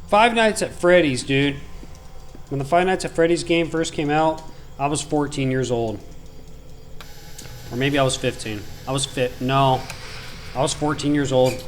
Five Nights at Freddy's, dude. When the Five Nights at Freddy's game first came out, I was 14 years old. Or maybe I was 15. I was No. I was 14 years old.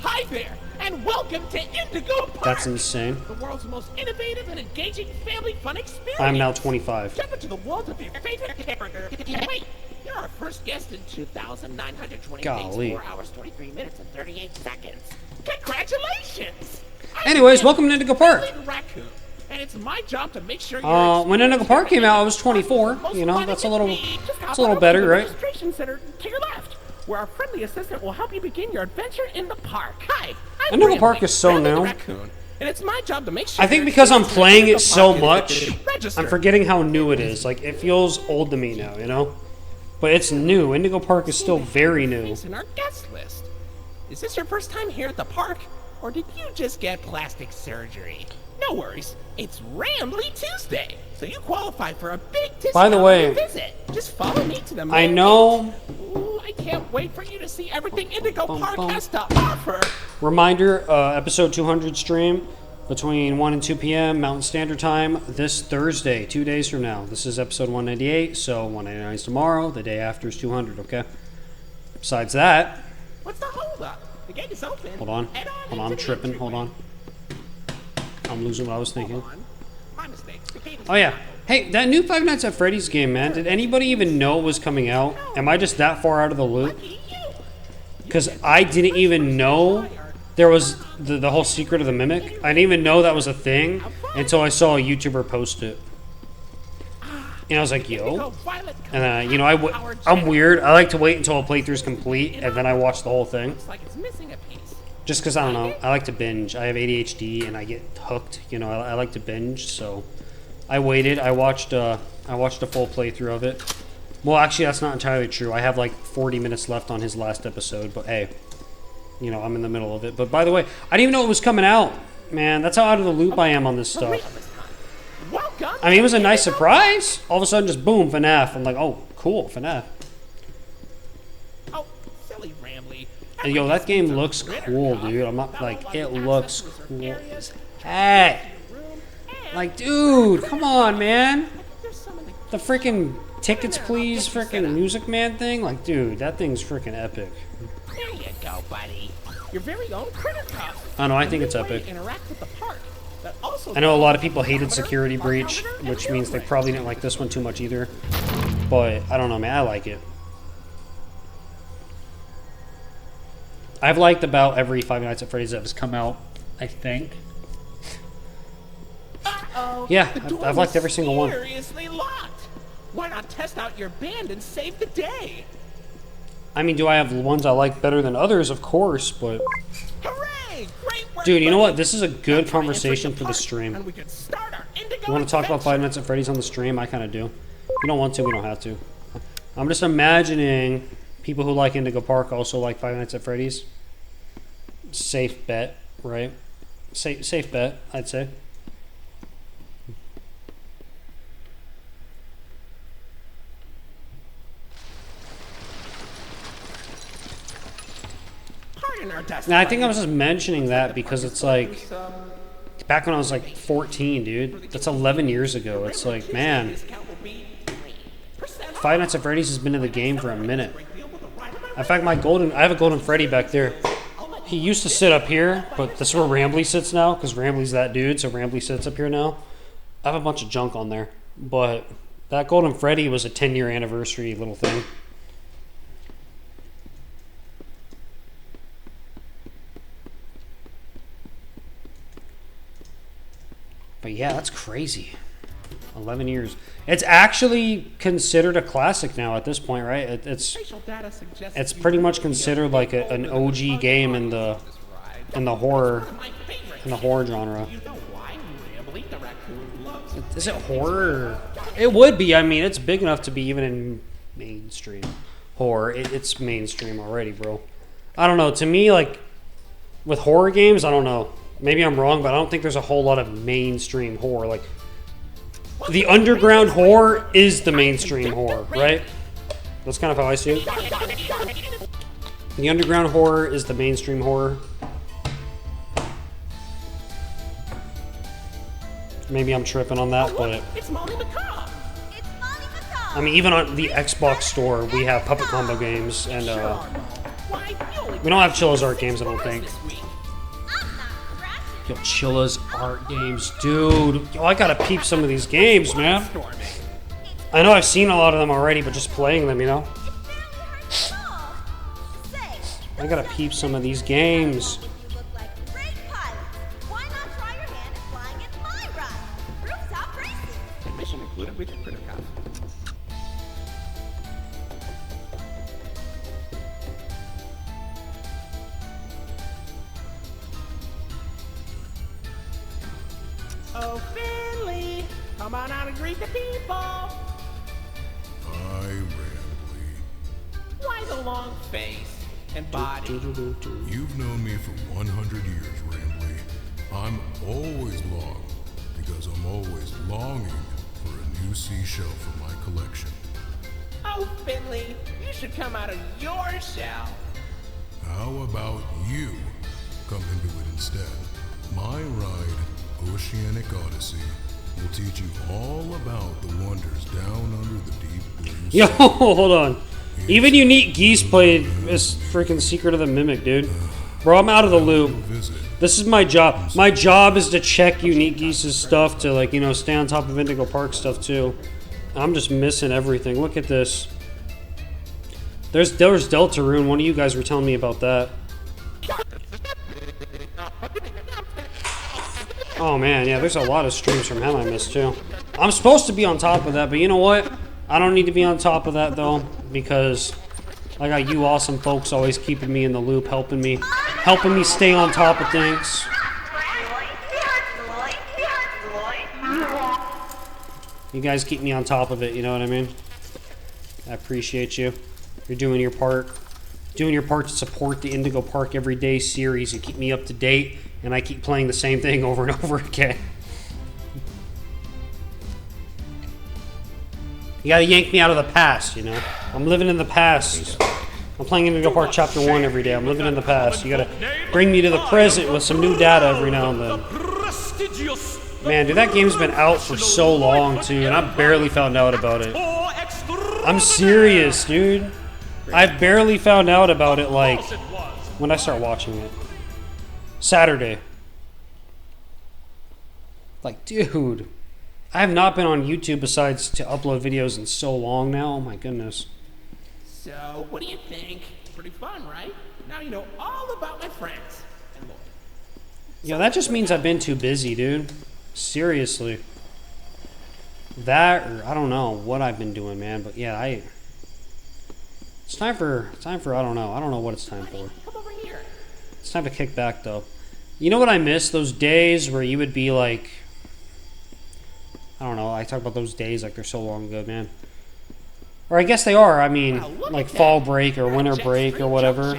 Hi there, and welcome to Indigo Park. That's insane. The world's most innovative and engaging family fun experience. I'm now 25. Step into the world of your favorite character. Wait, you're our first guest in 2,920 Golly. days, 4 hours, 23 minutes, and 38 seconds. Congratulations! Anyways, welcome to Indigo Park. Raccoon, and it's my job to make sure When Indigo Park came out, I was 24. You know, that's a little better, right? Registration center to your left, where our friendly assistant will help you begin your adventure in the park. Hi, I'm Indigo Park is so Randy the new. Raccoon, and it's my job to make sure. I think because I'm playing it so Indigo Park is much, registered. I'm forgetting how new it is. Like, it feels old to me now, you know? But it's new. Indigo Park is still very new. In our guest list. Is this your first time here at the park, or did you just get plastic surgery? No worries, it's Rambly Tuesday, so you qualify for a big discount By the way, on your visit. Just follow me to the main I know. gate. Ooh, I can't wait for you to see everything Indigo Park has to offer. Reminder, episode 200 stream between 1 and 2 p.m. Mountain Standard Time this Thursday, 2 days from now. This is episode 198, so 199 is tomorrow. The day after is 200, okay? Besides that... What's the holdup? The gate is open. Hold on. Hold on, I'm tripping. Hold on. I'm losing what I was thinking. My mistake. The gate is Oh, yeah. Hey, that new Five Nights at Freddy's game, man. Did anybody even know it was coming out? Am I just that far out of the loop? Because I didn't even know there was the whole secret of the mimic. I didn't even know that was a thing until I saw a YouTuber post it. And I was like, yo. And, you know, I'm weird. I like to wait until a playthrough's complete, and then I watch the whole thing. Looks like it's missing a piece. Just because, I don't know, I like to binge. I have ADHD, and I get hooked. You know, I like to binge, so I waited. I watched a full playthrough of it. Well, actually, that's not entirely true. I have like 40 minutes left on his last episode, but hey, you know, I'm in the middle of it. But by the way, I didn't even know it was coming out. Man, that's how out of the loop I am on this stuff. I mean, it was a nice surprise. All of a sudden, just boom, FNAF. I'm like, oh, cool, FNAF. Oh, silly Rambly. And yo, that game looks cool, dude. I'm not like, it looks cool as heck. Like, dude, come on, man. The freaking tickets, please, freaking Music Man thing. Like, dude, that thing's freaking epic. There you go, buddy. Your very own critter cup. I know, I think it's epic. Interact with the park. Also I know a lot of people hated Security Breach, which means they probably didn't like this one too much either. But I don't know, man. I like it. I've liked about every Five Nights at Freddy's that has come out, I think. Yeah, I've liked every single one. Seriously locked. Why not test out your band and save the day? I mean, do I have ones I like better than others? Of course, but... Hooray! Great work, dude, you know buddy. what? This is a good conversation for the stream. And we can start our Indigo You want to talk about Five Nights at Freddy's on the stream? I kind of do. If you don't want to, we don't have to. I'm just imagining people who like Indigo Park also like Five Nights at Freddy's. Safe bet, right? Safe bet, I'd say. Now, I think I was just mentioning that because it's like, back when I was like 14, dude. That's 11 years ago. It's like, man, Five Nights at Freddy's has been in the game for a minute. In fact, I have a golden Freddy back there. He used to sit up here, but this is where Rambly sits now, because Rambly's that dude, so Rambly sits up here now. I have a bunch of junk on there, but that golden Freddy was a 10-year anniversary little thing. But yeah, that's crazy. 11 years. It's actually considered a classic now at this point, right? It's pretty much considered like an OG game in the horror genre. Is it horror? It would be. I mean, it's big enough to be even in mainstream horror. It's mainstream already, bro. I don't know. To me, like with horror games, I don't know. Maybe I'm wrong, but I don't think there's a whole lot of mainstream horror. Like, the underground horror is the mainstream horror, right? That's kind of how I see it. The underground horror is the mainstream horror. Maybe I'm tripping on that, Oh, but look, it's Molly McCall. It's Molly McCall. I mean, even on the Xbox store, we have Puppet Combo games, and Sure are, Mo. Why, you only we don't have got Chilla's art 6 games, I don't bars think. this week. I'm not crashing. Yo, Chilla's art games, dude. Yo, I gotta peep some of these games, man. Storming. I know I've seen a lot of them already, but just playing them, you know? It barely hurts at all. Say, I gotta peep some of these games. if you look like great pilots, why not try your hand at flying in my ride? Rooftop racing. Mission included with critter cop. Oh, Finley, come on out and greet the people. Hi, Rambly. Why the long face and body? You've known me for 100 years, Rambly. I'm always long because I'm always longing for a new seashell for my collection. Oh, Finley, you should come out of your shell. How about you come into it instead? My ride, Oceanic Odyssey, will teach you all about the wonders down under the deep blue sea. Yo, hold on. Even Unique Geese played this freaking Secret of the Mimic, dude. Bro, I'm out of the loop. Visit. This is my job. My job is to check Unique Geese's stuff to, like, you know, stay on top of Indigo Park stuff, too. I'm just missing everything. Look at this. There's Deltarune. One of you guys were telling me about that. Oh, man. Yeah, there's a lot of streams from him I missed, too. I'm supposed to be on top of that, but you know what? I don't need to be on top of that, though, because I got you awesome folks always keeping me in the loop, helping me stay on top of things. You guys keep me on top of it, you know what I mean? I appreciate you. You're doing your part. Doing your part to support the Indigo Park Everyday series. You keep me up to date, and I keep playing the same thing over and over again. You gotta yank me out of the past, you know? I'm living in the past. I'm playing Indigo Park Chapter 1 every day. I'm living in the past. You gotta bring me to the present with some new data every now and then. Man, dude, that game's been out for so long, too, and I barely found out about it. I'm serious, dude. I barely found out about it, like, when I start watching it. Saturday. Like, dude. I have not been on YouTube besides to upload videos in so long now. Oh, my goodness. So, what do you think? Pretty fun, right? Now you know all about my friends and more. Yeah, that just means I've been too busy, dude. Seriously. That, or I don't know what I've been doing, man. But yeah, it's time for, I don't know. I don't know what it's time for. Come over here. It's time to kick back, though. You know what I miss? Those days where you would be like, I don't know. I talk about those days like they're so long ago, man. Or I guess they are. I mean, like fall break or winter break or whatever.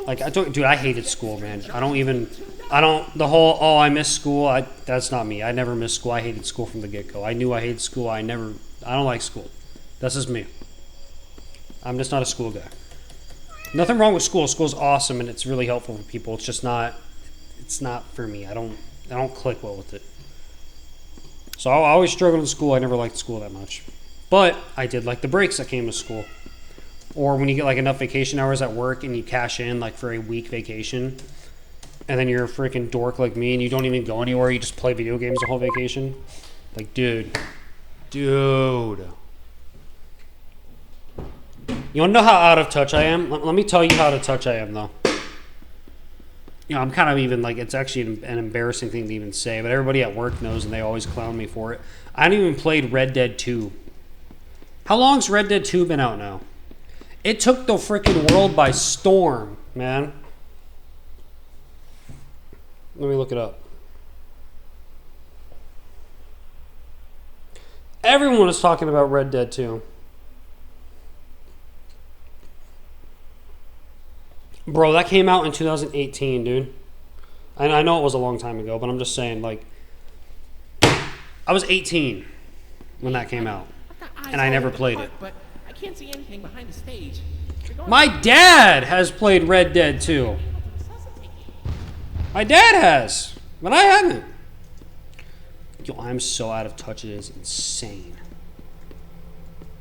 Like, dude, I hated school, man. The whole, oh, I miss school. That's not me. I never missed school. I hated school from the get-go. I knew I hated school. I don't like school. That's just me. I'm just not a school guy. Nothing wrong with school. School's awesome and it's really helpful for people. It's just not, it's not for me. I don't click well with it. So I always struggled in school. I never liked school that much. But I did like the breaks that came to school. Or when you get like enough vacation hours at work and you cash in like for a week vacation. And then you're a freaking dork like me and you don't even go anywhere. You just play video games the whole vacation. Like, dude. You want to know how out of touch I am? Let me tell you how out of touch I am, though. You know, I'm kind of even like, it's actually an embarrassing thing to even say, but everybody at work knows and they always clown me for it. I haven't even played Red Dead 2. How long's Red Dead 2 been out now? It took the freaking world by storm, man. Let me look it up. Everyone is talking about Red Dead 2. Bro, that came out in 2018, dude. And I know it was a long time ago, but I'm just saying, like, I was 18 when that came out, and I never played it. But I can't see anything behind the stage. My dad has played Red Dead 2. My dad has, but I haven't. Yo, I'm so out of touch. It is insane.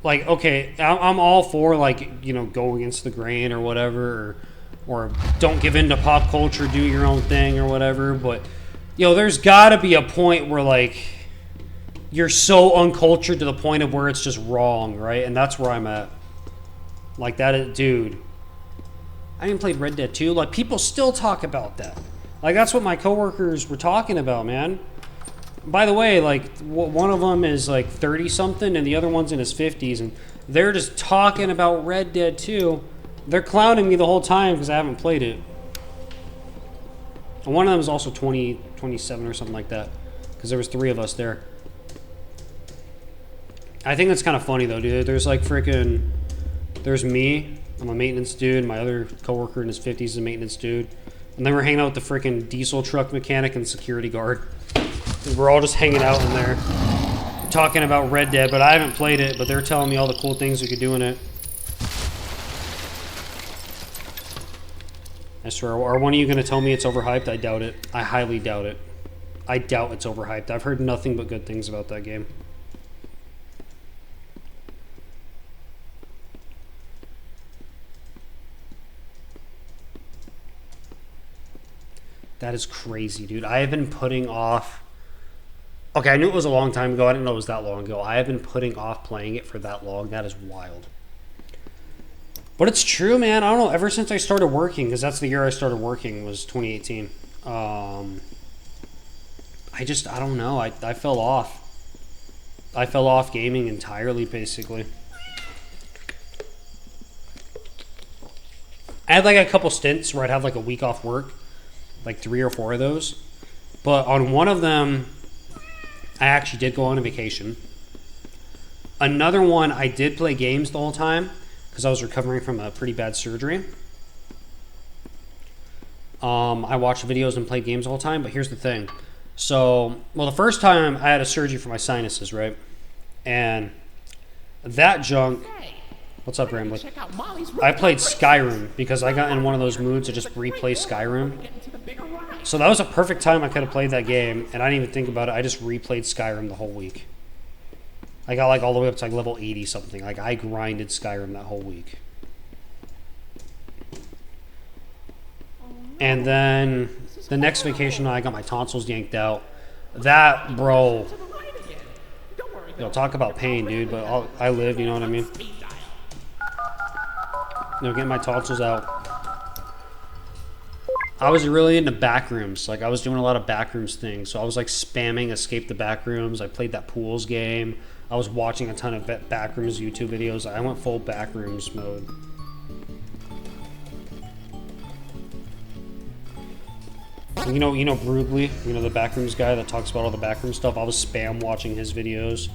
Like, okay, I'm all for, like, you know, go against the grain or whatever, or don't give in to pop culture, do your own thing or whatever, but, yo, there's gotta be a point where, like, you're so uncultured to the point of where it's just wrong, right? And that's where I'm at. Like, that is, dude. I even played Red Dead 2. Like, people still talk about that. Like, that's what my coworkers were talking about, man. By the way, like, one of them is, like, 30-something, and the other one's in his 50s, and they're just talking about Red Dead 2. They're clowning me the whole time because I haven't played it. And one of them is also 20, 27 or something like that, because there was 3 of us there. I think that's kind of funny, though, dude. There's, like, freaking... There's me. I'm a maintenance dude. My other coworker in his 50s is a maintenance dude. And then we're hanging out with the freaking diesel truck mechanic and security guard. We're all just hanging out in there, talking about Red Dead, but I haven't played it, but they're telling me all the cool things we could do in it. I swear, are one of you going to tell me it's overhyped? I doubt it. I highly doubt it. I doubt it's overhyped. I've heard nothing but good things about that game. That is crazy, dude. I have been putting off... Okay, I knew it was a long time ago. I didn't know it was that long ago. I have been putting off playing it for that long. That is wild. But it's true, man. I don't know. Ever since I started working, because that's the year I started working, was 2018. I don't know. I fell off. I fell off gaming entirely, basically. I had like a couple stints where I'd have like a week off work. Like 3 or 4 of those. But on one of them, I actually did go on a vacation. Another one, I did play games the whole time because I was recovering from a pretty bad surgery. I watched videos and played games the whole time, but here's the thing. So, well, the first time I had a surgery for my sinuses, right? And that junk... What's up, Rambler? I played Skyrim because I got in one of those moods to just replay Skyrim. So that was a perfect time I could have played that game, and I didn't even think about it. I just replayed Skyrim the whole week. I got like all the way up to like level 80 something. Like I grinded Skyrim that whole week. And then the next vacation I got my tonsils yanked out. That, bro. Yo, talk about pain, dude, but I lived, you know what I mean? You know, getting my tonsils out. I was really into backrooms. Like, I was doing a lot of backrooms things. So I was, like, spamming Escape the Backrooms. I played that Pools game. I was watching a ton of backrooms YouTube videos. I went full backrooms mode. You know Brugly? You know, the backrooms guy that talks about all the backroom stuff? I was spam watching his videos.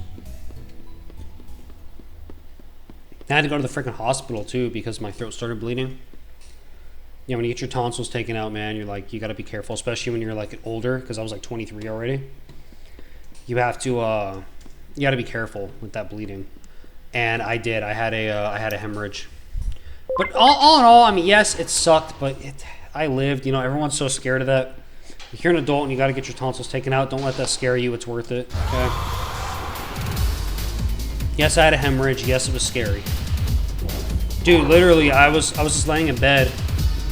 I had to go to the freaking hospital, too, because my throat started bleeding. Yeah, when you get your tonsils taken out, man, you're like, you got to be careful, especially when you're, like, older, because I was, like, 23 already. You have to, you got to be careful with that bleeding. And I did. I had a hemorrhage. But all in all, I mean, yes, it sucked, but I lived. You know, everyone's so scared of that. If you're an adult and you got to get your tonsils taken out, don't let that scare you. It's worth it, okay? Yes, I had a hemorrhage. Yes, it was scary. Dude, literally, I was just laying in bed,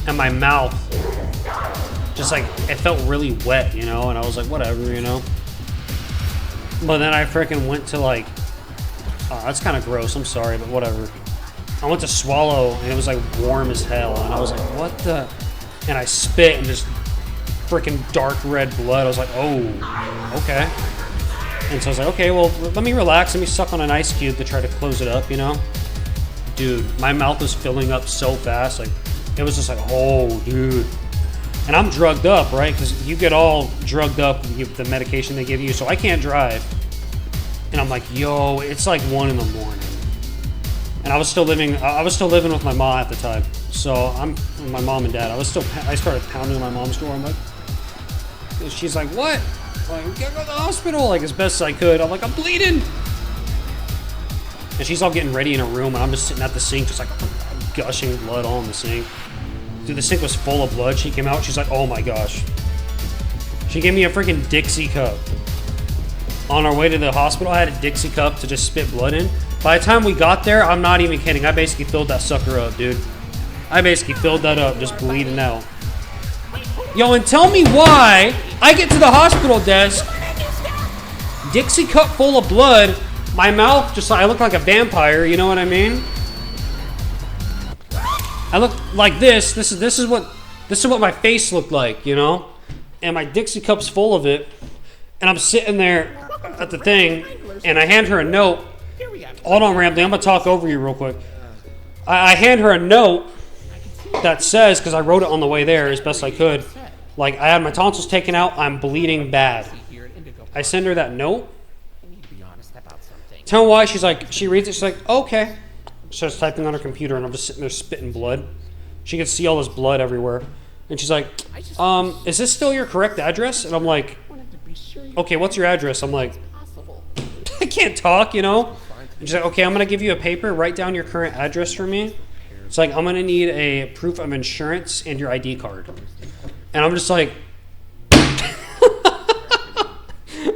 and my mouth, just like, it felt really wet, you know? And I was like, whatever, you know? But then I freaking went to, like, oh, that's kind of gross. I'm sorry, but whatever. I went to swallow, and it was, like, warm as hell. And I was like, what the? And I spit, and just freaking dark red blood. I was like, oh, okay. And so I was like, okay, well, let me relax. Let me suck on an ice cube to try to close it up, you know? Dude, my mouth was filling up so fast. Like, it was just like, oh, dude. And I'm drugged up, right? Because you get all drugged up with the medication they give you. So I can't drive. And I'm like, yo, it's like 1 in the morning. And I was still living with my mom at the time. So I'm with my mom and dad. I started pounding on my mom's door. I'm like, she's like, what? I'm like, we gotta go to the hospital, like, as best as I could. I'm like, I'm bleeding. And she's all getting ready in her room, and I'm just sitting at the sink, just like gushing blood all in the sink. Dude, the sink was full of blood. She came out, she's like, oh my gosh. She gave me a freaking Dixie cup. on our way to the hospital, I had a Dixie cup to just spit blood in. By the time we got there, I'm not even kidding. I basically filled that sucker up, dude. I basically filled that up, just bleeding out. Yo, and tell me why I get to the hospital desk, Dixie cup full of blood, my mouth just, I look like a vampire, you know what I mean? I look like this. This is what my face looked like, you know? And my Dixie cup's full of it, and I'm sitting there at the thing, and I hand her a note. Hold on, Rambley, I'm gonna talk over you real quick. I hand her a note that says, because I wrote it on the way there as best I could, like, I had my tonsils taken out, I'm bleeding bad. I send her that note. Tell me why. She reads it, she's like, okay. She starts typing on her computer, and I'm just sitting there spitting blood. She can see all this blood everywhere. And she's like, is this still your correct address? And I'm like, okay, what's your address? I'm like, I can't talk, you know? And she's like, okay, I'm going to give you a paper. Write down your current address for me. It's like, I'm going to need a proof of insurance and your ID card. And I'm just like,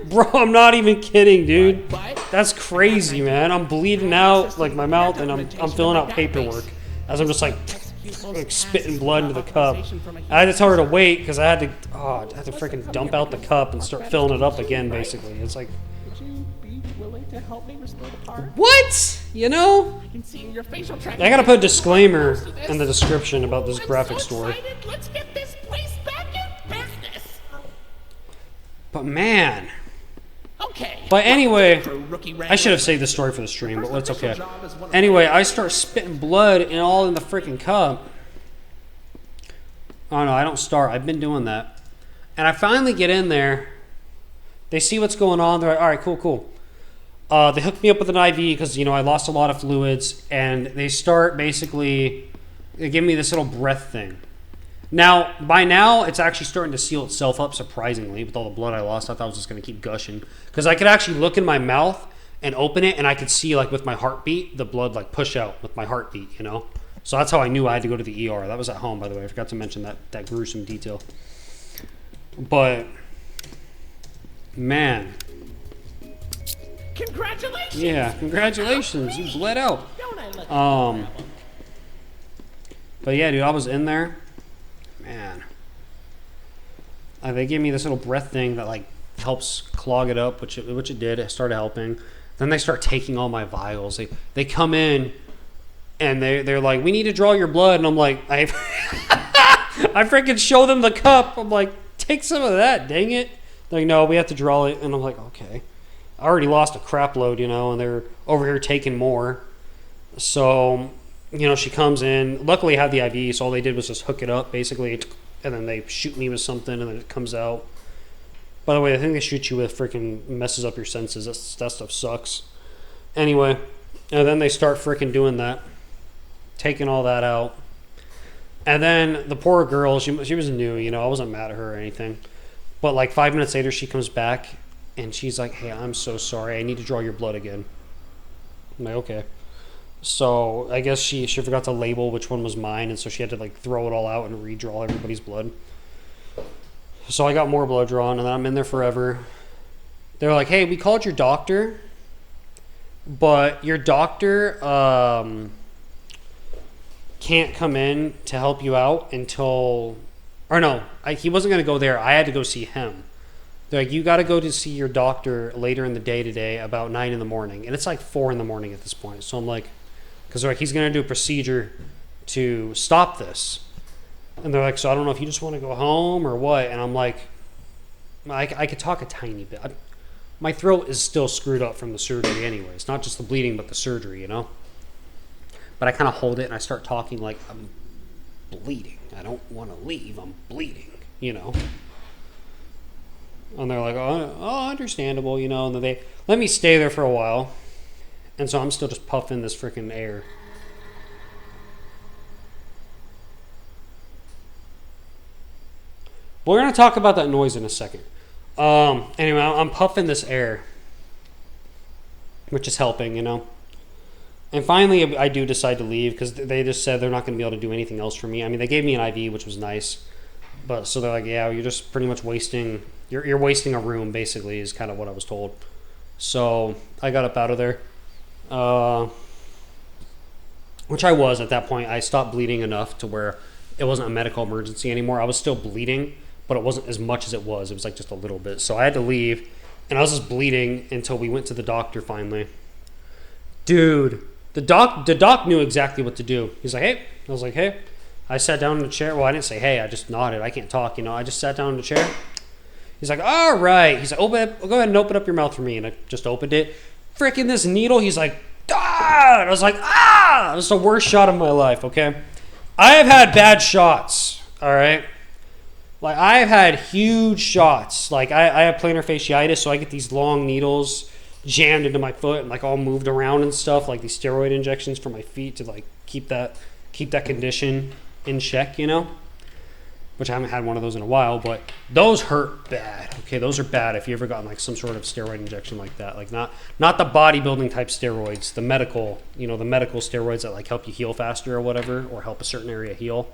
bro, I'm not even kidding, dude. That's crazy, man. I'm bleeding out, like, my mouth, and I'm filling out paperwork as I'm just, like spitting blood into the cup. I had to tell her to wait because I had to freaking dump out the cup and start filling it up again, basically. It's like, to help me restore the park? what? You know? I can see in your facial track. I gotta put a disclaimer in the description about this graphic story. Excited. Let's get this place back in business. But man. Okay. But anyway, I should have saved the story for the stream, but it's okay. Anyway, I start spitting blood and all in the freaking cup. Oh no, I don't start. I've been doing that. And I finally get in there. They see what's going on. They're like, all right, cool. They hook me up with an IV because, you know, I lost a lot of fluids. And they start basically, they give me this little breath thing. Now, by now, it's actually starting to seal itself up, surprisingly. With all the blood I lost, I thought it was just going to keep gushing. Because I could actually look in my mouth and open it, and I could see, like, with my heartbeat, the blood, like, push out with my heartbeat, you know? So that's how I knew I had to go to the ER. That was at home, by the way. I forgot to mention that gruesome detail. But, man. Congratulations! Yeah, congratulations. You bled out. But yeah, dude, I was in there. Man. They gave me this little breath thing that, like, helps clog it up, which it did. It started helping. Then they start taking all my vials. They come in, and they're like, we need to draw your blood. And I'm like, I freaking show them the cup. I'm like, take some of that, dang it. They're like, no, we have to draw it. And I'm like, okay. I already lost a crap load, you know, and they're over here taking more. So, you know, she comes in. Luckily, I had the IV, so all they did was just hook it up, basically, and then they shoot me with something, and then it comes out. By the way, the thing they shoot you with freaking messes up your senses. That stuff sucks. Anyway, and then they start freaking doing that, taking all that out. And then the poor girl, she was new, you know, I wasn't mad at her or anything. But like 5 minutes later, she comes back, and she's like, hey, I'm so sorry. I need to draw your blood again. I'm like, okay. So I guess she forgot to label which one was mine, and so she had to like throw it all out and redraw everybody's blood. So I got more blood drawn, and then I'm in there forever. They're like, hey, we called your doctor, but your doctor can't come in to help you out until... Or no, he wasn't going to go there. I had to go see him. They're like, you got to go to see your doctor later in the day today about 9 in the morning. And it's like 4 in the morning at this point. So I'm like... Because they're like, he's going to do a procedure to stop this. And they're like, so I don't know if you just want to go home or what. And I'm like, I could talk a tiny bit. My throat is still screwed up from the surgery anyways. Not just the bleeding, but the surgery, you know? But I kind of hold it and I start talking like I'm bleeding. I don't want to leave. I'm bleeding, you know? And they're like, oh, understandable, you know? And then they let me stay there for a while. And so I'm still just puffing this freaking air. We're going to talk about that noise in a second. Anyway, I'm puffing this air, which is helping, you know. And finally, I do decide to leave because they just said they're not going to be able to do anything else for me. I mean, they gave me an IV, which was nice. But so they're like, yeah, you're just pretty much wasting... You're wasting a room, basically, is kind of what I was told. So I got up out of there. Which I was at that point. I stopped bleeding enough to where it wasn't a medical emergency anymore. I was still bleeding, but it wasn't as much as it was. It was like just a little bit. So I had to leave, and I was just bleeding until we went to the doctor finally. Dude, the doc knew exactly what to do. He's like, hey. I was like, hey. I sat down in the chair. Well, I didn't say hey. I just nodded. I can't talk, you know. I just sat down in the chair. He's like, all right. He's like, go ahead and open up your mouth for me. And I just opened it. Freaking this needle. He's like, ah! And I was like, ah! It was the worst shot of my life, okay? I have had bad shots, all right? Like, I have had huge shots. Like, I have plantar fasciitis, so I get these long needles jammed into my foot and, like, all moved around and stuff, like these steroid injections for my feet to, like, keep that condition in check, you know? Which I haven't had one of those in a while, but those hurt bad. Okay, those are bad if you ever gotten like some sort of steroid injection like that. Like not the bodybuilding type steroids, the medical, you know, the medical steroids that like help you heal faster or whatever, or help a certain area heal.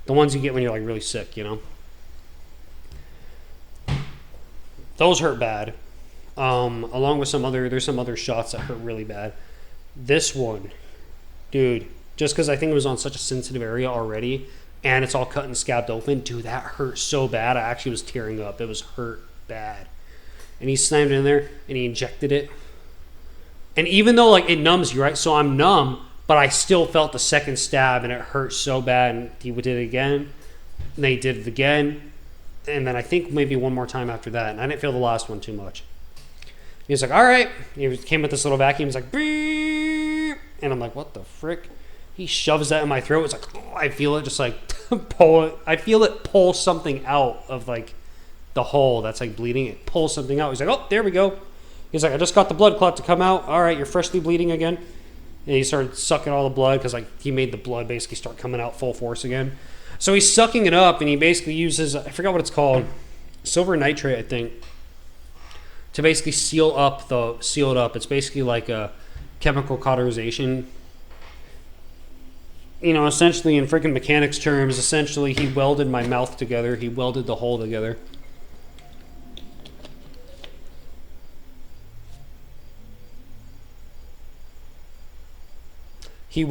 The ones you get when you're like really sick, you know. Those hurt bad. Along with there's some other shots that hurt really bad. This one, dude, just because I think it was on such a sensitive area already, and it's all cut and scabbed open. Dude, that hurt so bad. I actually was tearing up. It was hurt bad. And he slammed it in there, and he injected it. And even though, like, it numbs you, right? So I'm numb, but I still felt the second stab, and it hurt so bad. And he did it again, and they did it again. And then I think maybe one more time after that. And I didn't feel the last one too much. He was like, all right. He came with this little vacuum. He's like, beep. And I'm like, what the frick? He shoves that in my throat. It's like, oh, I feel it just like pull it. I feel it pull something out of like the hole that's like bleeding. It pulls something out. He's like, oh, there we go. He's like, I just got the blood clot to come out. All right, you're freshly bleeding again. And he started sucking all the blood because like he made the blood basically start coming out full force again. So he's sucking it up, and he basically uses, I forgot what it's called, silver nitrate, I think, to basically seal it up. It's basically like a chemical cauterization. You know, essentially in freaking mechanics terms, essentially he welded my mouth together. He welded the hole together. He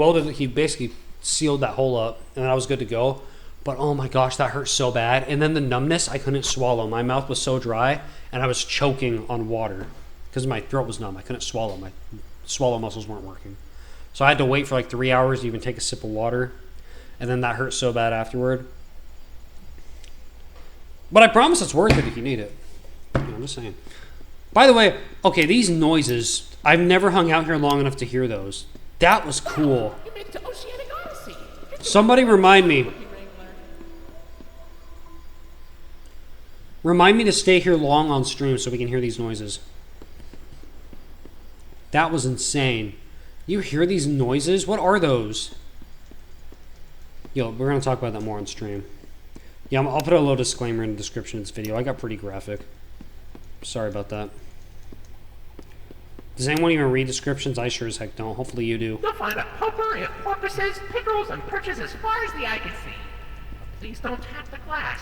basically sealed that hole up, and I was good to go. But oh my gosh, that hurt so bad. And then the numbness, I couldn't swallow. My mouth was so dry, and I was choking on water because my throat was numb. I couldn't swallow. My swallow muscles weren't working. So I had to wait for like 3 hours to even take a sip of water. And then that hurt so bad afterward. But I promise it's worth it if you need it. I'm just saying. By the way, okay, these noises, I've never hung out here long enough to hear those. That was cool. You made it to Oceanic Odyssey. Somebody remind me. Remind me to stay here long on stream so we can hear these noises. That was insane. You hear these noises? What are those? Yo, we're going to talk about that more on stream. Yeah, I'll put a little disclaimer in the description of this video. I got pretty graphic. Sorry about that. Does anyone even read descriptions? I sure as heck don't. Hopefully you do. You'll find a potpourri of porpoises, pickerels, and perches as far as the eye can see. But please don't tap the glass.